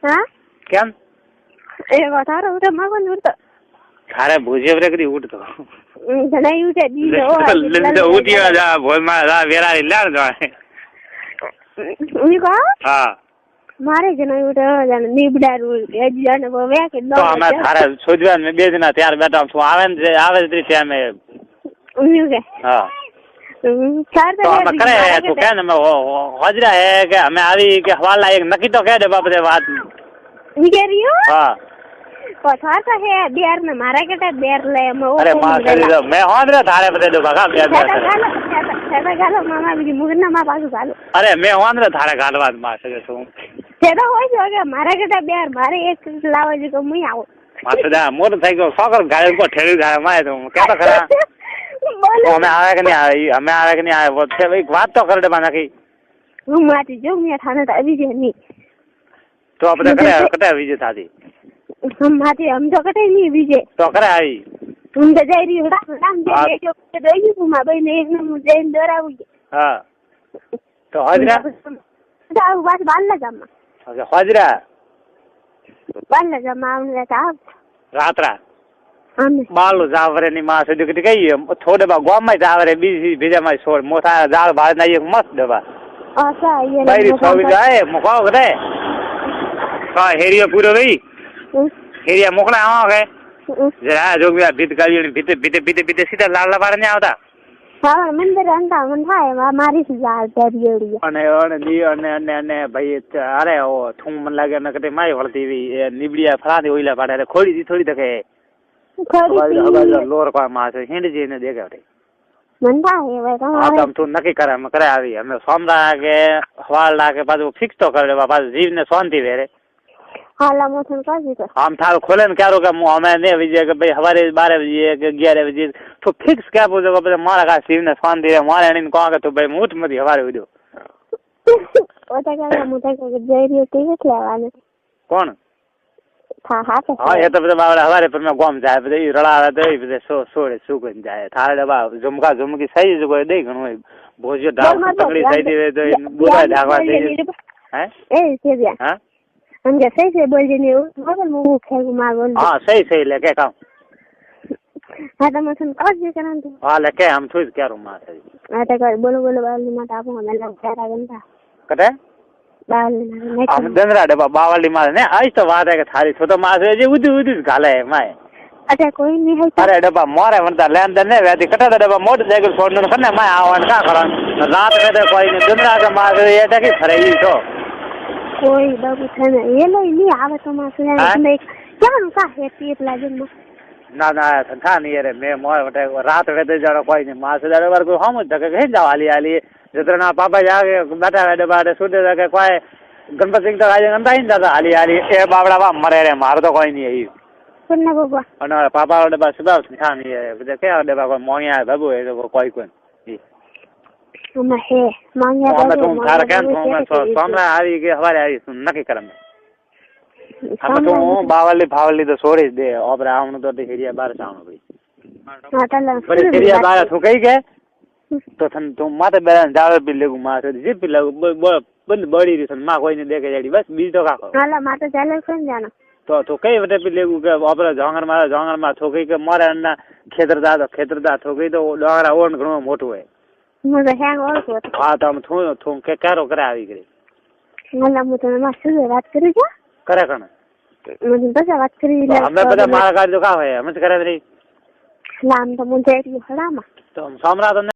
હા કેમ એ તારો ઉઠે માગો ને ઉઠતો તારે ભૂજે વરે કદી ઉઠતો ઘણા ઉઠે લીધો ઉઠ્યો જા ભોયમાં જા વેરારી લાડ જો ઉની કો હા મારે જણા ઉઠે જાને નીબડારું એ જાને વે કે તો અમે તારે સોજવાન મે બે દિના ત્યાર બેઠા છું આવે છે ટાઈમે ઉની કે હા ચાર તો અમે કરે તો કે ને હાજરા હે કે અમે આવી કે હવાલા એક નકી તો કહે દે બાપરે વાત ની કે રહ્યો હા પથાર તો હે બેર ને મારા કેટા બેર લે મે અરે માં કરી દો મે હાજરા તારે બતે દો કાકા બેર ગાલો મામા બીજી મુગના માં પાછું ગાલો અરે મે હાજરા તારે ગાલવા માં છે શું તેડો હોય છે કે મારા કેટા બેર મારે એક લાવે છે કે હું આવું માથડા મોર થઈ ગયો સોકર ગાય કો ઠેડી જાય માય તો કેતો ખરા અમે આવે કે નહીં આવે એક વાત તો કરે દે નાખી હું માટી જો મે થાને તો આવી છે ની તો આપણે કરે કટા વિજે થાતી हम माती हम तो कटे नहीं विजय तो करे आई तुम तो जाई रही हो राम जे जो दई तू मा भाई ने एक ने मुझे डरावी हां तो हाजरा जाओ बात बाल जामा अच्छा हाजरा बाल जामा हमने था रात्रा हम बाल जावरे ની માં સુધી કે કઈ થોડે બા ગોમમાં જાવરે બીજી બીજામાં છોડ મોથા જાળ ભાર ના એક મસ્ત દવા અચ્છા ये બાઈ છોવી જાય મુકો કરે કા હેરિયો પૂરો રહી હેરિયા મોકલા આવો કે જરા જોગિયા ભીત ગાડી ભીતે સીધા લાલા બાર ને આવતા હા મંદિર અંતા મન થાય મારી થી જાળ તેરીડી અને ભાઈ અરે ઓ થું મન લાગે ને કતે માય વળતી નીબડિયા ફરાદી ઓઈલા પાડે ખોડી દી થોડી તકે ખોડી લોર કો માં છે હિંડજી ને દેખાડે મન થાય હવે તમારે આમ તું નક્કી કરે આવી અમે સોમરા કે હવાલ લાગે પાછું ફિક્સ તો કરે પાછું જીવને શાંતિ વેરે હાલા મોથન કાજી તો આમ થાળ ખોલે ને ક્યારો કે અમે ને વિજય કે ભાઈ હવારે 12 બજે કે 11 બજે તો ફિક્સ કે પૂછો કે પછી મારા કા શિવને શાંતિ રે મારે એની કહો કે તું ભાઈ મૂઠ મથી હવારે ઉડ્યો ઓતા કે મોટા કે જઈ રહ્યો તે લેવાને કોણ હા એ તો પછી બાવડા હવારે પર મેં ગોમ જાય પછી રડાવે તો એ પછી સોડે સુકન જાય થાળે ડબા ઝુમકી સહી જ કોઈ દઈ ઘણું ભોજ્યો ઢાળ તકડી થઈ દે તો બોલા ઢાકવા દે હે એ છે હા हमके सही से बोल देने मगल मुंह खेल मागल हां सही ले के काम हां तो मसन काज जे करन तो हां ले के हम थोड़ी क्या रूम में है हां तो कर बोलो बावली में आपको हमें लग चारा घंटा कटे बावली में हम दंदरा डबा बावली में ने आज तो बात है कि थारी छोटो मास है जे उदी घाले है माय अच्छा कोई नहीं है अरे डबा मोरे वनता लेन देन ने वेदी कटा डबा मोटरसाइकिल छोड़ने कने माय आवन का करन रात में तो कोई नहीं दंदरा का मास ये टकी फरेई तो कोई बाबू थे ये नहीं आवे तो मास ने क्या का है पीत लागे ना था नहीं रे मैं मोर वटे रात वेदे जड़ो कोई नहीं मास जड़ो वर को हम तक के जाव आली जितना पापा जाके बैठा वेदे बाड़े सुते के कोई गणपति सिंह तक आजे गंदा ही दादा आली ए बावड़ा वा मरे रे मार तो कोई नहीं है सुनना बाबा और पापा वाले बस सुबह था नहीं है क्या वाले बाबा मोया बाबू है तो कोई मैं है मांगिया तो मैं तुम थार के तुम सोमरा आई के हवारे आई नक्की करम हम तो बावली तो छोड़ी दे ओबरा आउन तो हेरिया बार जानो भाई हां तला पर हेरिया बार तो कई के तो थन तुम माते बेरन जावे पी लेगु मा से जी पी लेगु बंद बड़ी रिसन मा कोई ने देखे जाडी बस बीज तो काको हां माते चाले कोन जानो तो कई वटे पी लेगु के ओबरा जंगर मा ठोकई के मारे अन्ना खेतरदा ठोकई तो डोंगरा ओन घणो मोटो है मुझे हैंग और को हां तो हम थू के कारो करे आवी करे मला मुझे मास्टर बात करी जा करे कण मुझे बस बात करी हमें पता मारा का जो का है हम करे रे नाम तो मुझे हड़ामा तो हम सामरा तो